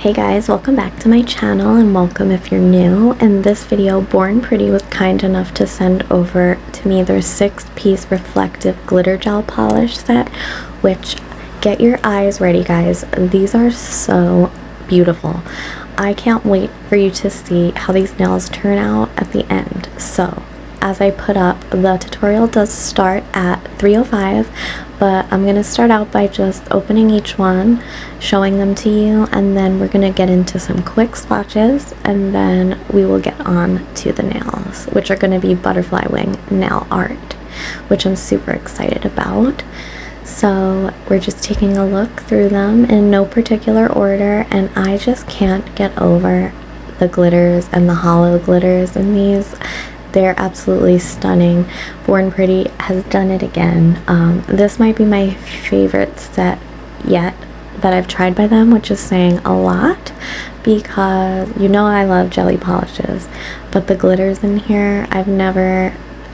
Hey guys, welcome back to my channel and welcome if you're new. In this video, Born Pretty was kind enough to send over to me their 6-piece reflective glitter gel polish set, which, get your eyes ready guys, these are so beautiful. I can't wait for you to see how these nails turn out at the end. So, as I put up, the tutorial does start at 3:05, but I'm going to start out by just opening each one, showing them to you, and then we're going to get into some quick swatches, and then we will get on to the nails, which are going to be butterfly wing nail art, which I'm super excited about. So we're just taking a look through them in no particular order, and I just can't get over the glitters and the hollow glitters in these. They're absolutely stunning. Born Pretty has done it again. This might be my favorite set yet that I've tried by them, which is saying a lot because you know I love jelly polishes, but the glitters in here,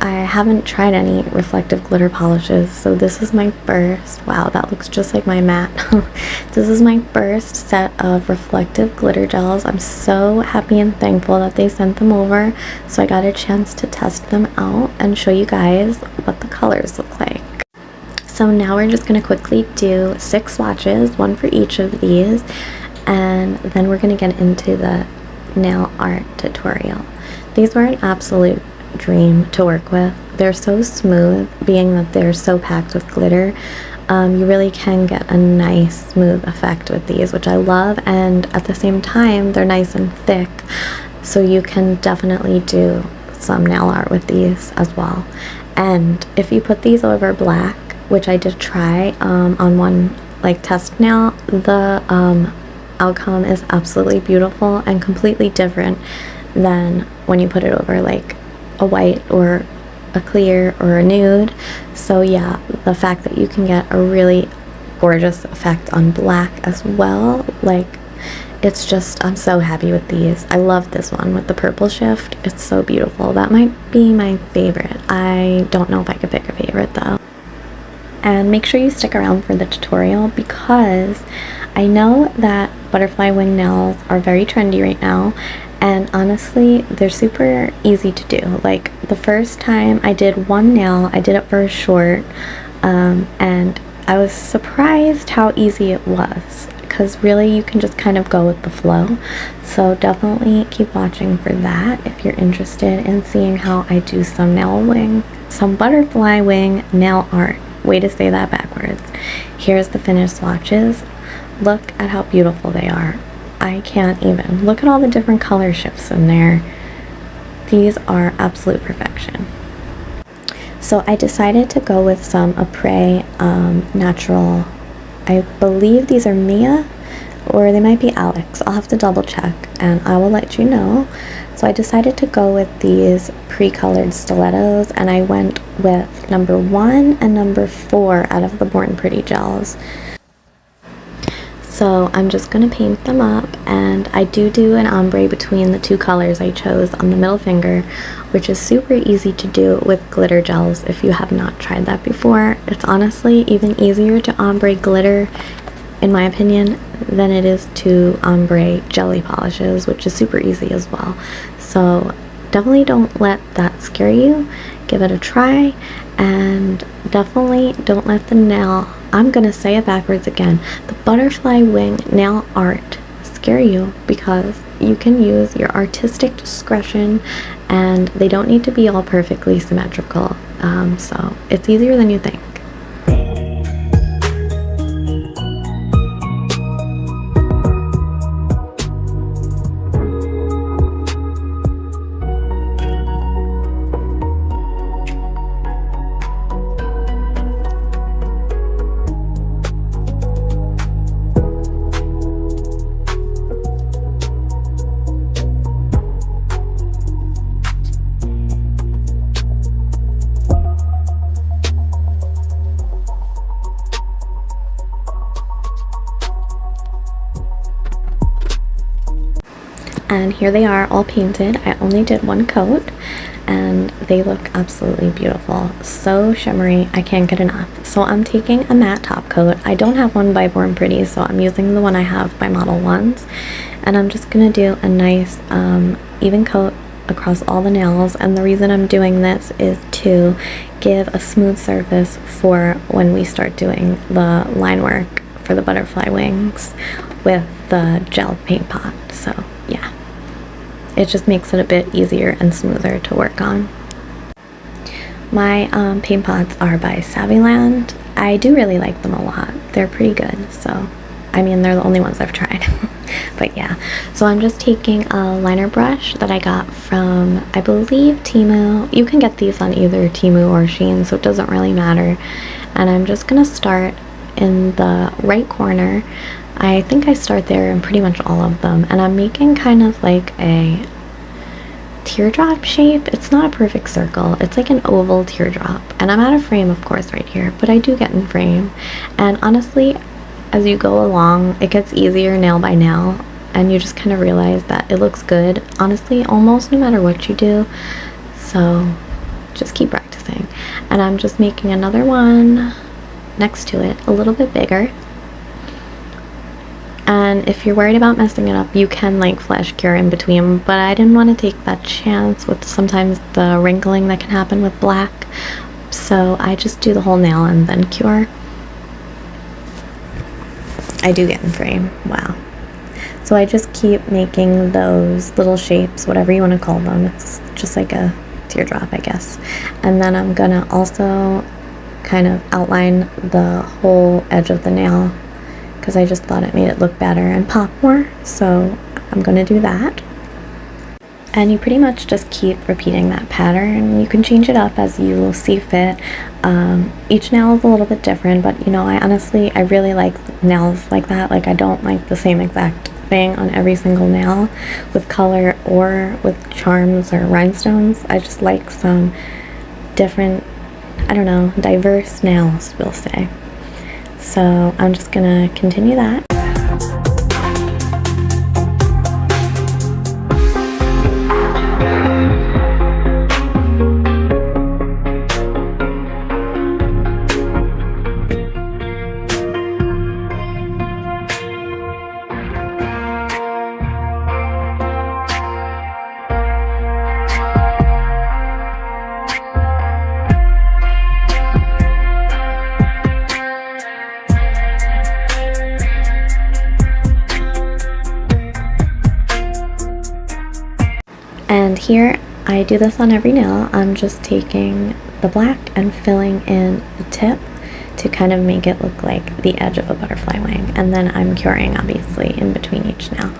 I haven't tried any reflective glitter polishes, so this is my first. Wow, that looks just like my mat. This is my first set of reflective glitter gels. I'm so happy and thankful that they sent them over, so I got a chance to test them out and show you guys what the colors look like. So now we're just going to quickly do 6 swatches, one for each of these, and then we're going to get into the nail art tutorial. These were an absolute dream to work with. They're so smooth, being that they're so packed with glitter. You really can get a nice smooth effect with these, which I love, and at the same time they're nice and thick, so you can definitely do some nail art with these as well. And if you put these over black, which I did try on one like test nail, the outcome is absolutely beautiful and completely different than when you put it over like a white or a clear or a nude. So yeah, the fact that you can get a really gorgeous effect on black as well, like, it's just, I'm so happy with these. I love this one with the purple shift. It's so beautiful. That might be my favorite. I don't know if I could pick a favorite though. And make sure you stick around for the tutorial because I know that butterfly wing nails are very trendy right now, and honestly they're super easy to do. Like, the first time I did one nail, I did it for a short, and I was surprised how easy it was, because really you can just kind of go with the flow. So definitely keep watching for that if you're interested in seeing how I do some butterfly wing nail art. Way to say that backwards. Here's the finished swatches. Look at how beautiful they are. I can't even. Look at all the different color shifts in there. These are absolute perfection. So I decided to go with some Après natural. I believe these are Mia, or they might be Alex. I'll have to double check and I will let you know. So I decided to go with these pre-colored stilettos, and I went with number 1 and number 4 out of the Born Pretty gels. So I'm just going to paint them up, and I do an ombre between the 2 colors I chose on the middle finger, which is super easy to do with glitter gels if you have not tried that before. It's honestly even easier to ombre glitter, in my opinion, than it is to ombre jelly polishes, which is super easy as well. So definitely don't let that scare you. Give it a try, and definitely don't let the nail, I'm gonna say it backwards again, the butterfly wing nail art scare you, because you can use your artistic discretion and they don't need to be all perfectly symmetrical. So it's easier than you think. and here they are all painted. I only did one coat and they look absolutely beautiful. So shimmery, I can't get enough. So I'm taking a matte top coat. I don't have one by Born Pretty, so I'm using the one I have by Model 1s. And I'm just gonna do a nice even coat across all the nails, and the reason I'm doing this is to give a smooth surface for when we start doing the line work for the butterfly wings with the gel paint pot. So yeah, it just makes it a bit easier and smoother to work on. My paint pots are by Saviland. I do really like them a lot. They're pretty good, so I mean, they're the only ones I've tried. But yeah, so I'm just taking a liner brush that I got from, I believe, Temu. You can get these on either Temu or Shein, so it doesn't really matter. And I'm just gonna start in the right corner. I think I start there in pretty much all of them, and I'm making kind of like a teardrop shape. It's not a perfect circle, it's like an oval teardrop, and I'm out of frame of course right here, but I do get in frame. And honestly, as you go along, it gets easier nail by nail, and you just kind of realize that it looks good, honestly, almost no matter what you do. So just keep practicing. And I'm just making another one next to it, a little bit bigger. And if you're worried about messing it up, you can like flash cure in between, but I didn't want to take that chance with sometimes the wrinkling that can happen with black. So I just do the whole nail and then cure. I do get in frame, wow. So I just keep making those little shapes, whatever you want to call them. It's just like a teardrop, I guess. And then I'm gonna also kind of outline the whole edge of the nail because I just thought it made it look better and pop more. So I'm gonna do that. And you pretty much just keep repeating that pattern. You can change it up as you see fit. Each nail is a little bit different, but you know, I really like nails like that. Like, I don't like the same exact thing on every single nail with color or with charms or rhinestones. I just like some different, I don't know, diverse nails, we'll say. So I'm just gonna continue that. And here, I do this on every nail. I'm just taking the black and filling in the tip to kind of make it look like the edge of a butterfly wing. And then I'm curing, obviously, in between each nail.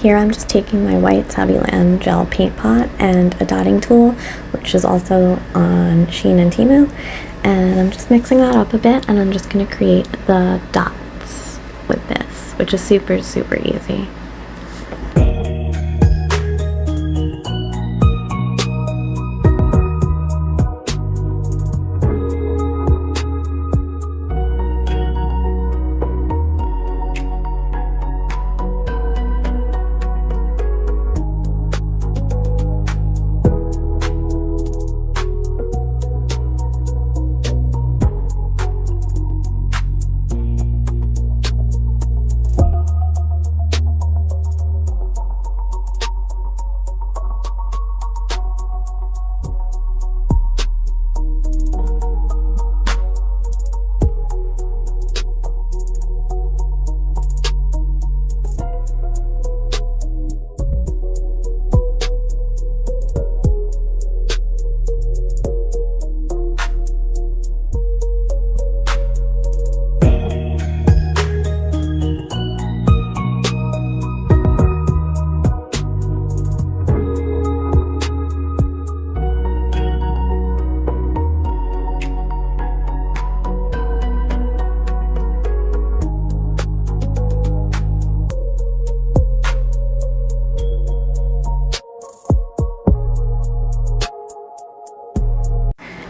here I'm just taking my white Saviland gel paint pot and a dotting tool, which is also on Shein and Temu, and I'm just mixing that up a bit, and I'm just going to create the dots with this, which is super easy.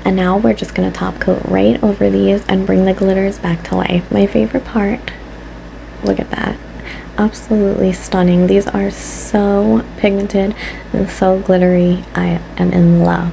And now we're just going to top coat right over these and bring the glitters back to life. My favorite part, look at that. Absolutely stunning. These are so pigmented and so glittery. I am in love.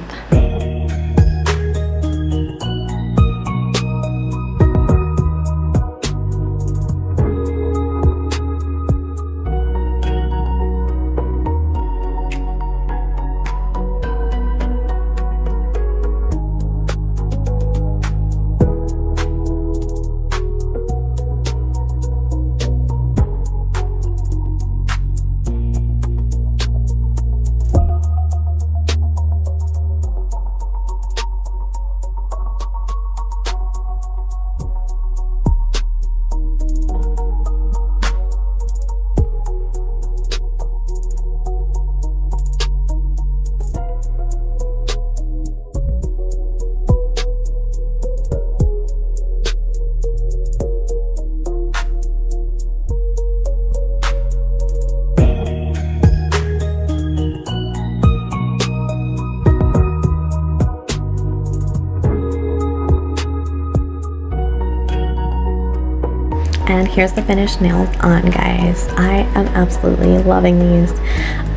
And here's the finished nails on, guys. I am absolutely loving these.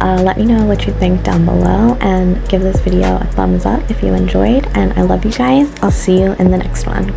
Let me know what you think down below, and give this video a thumbs up if you enjoyed, and I love you guys. I'll see you in the next one.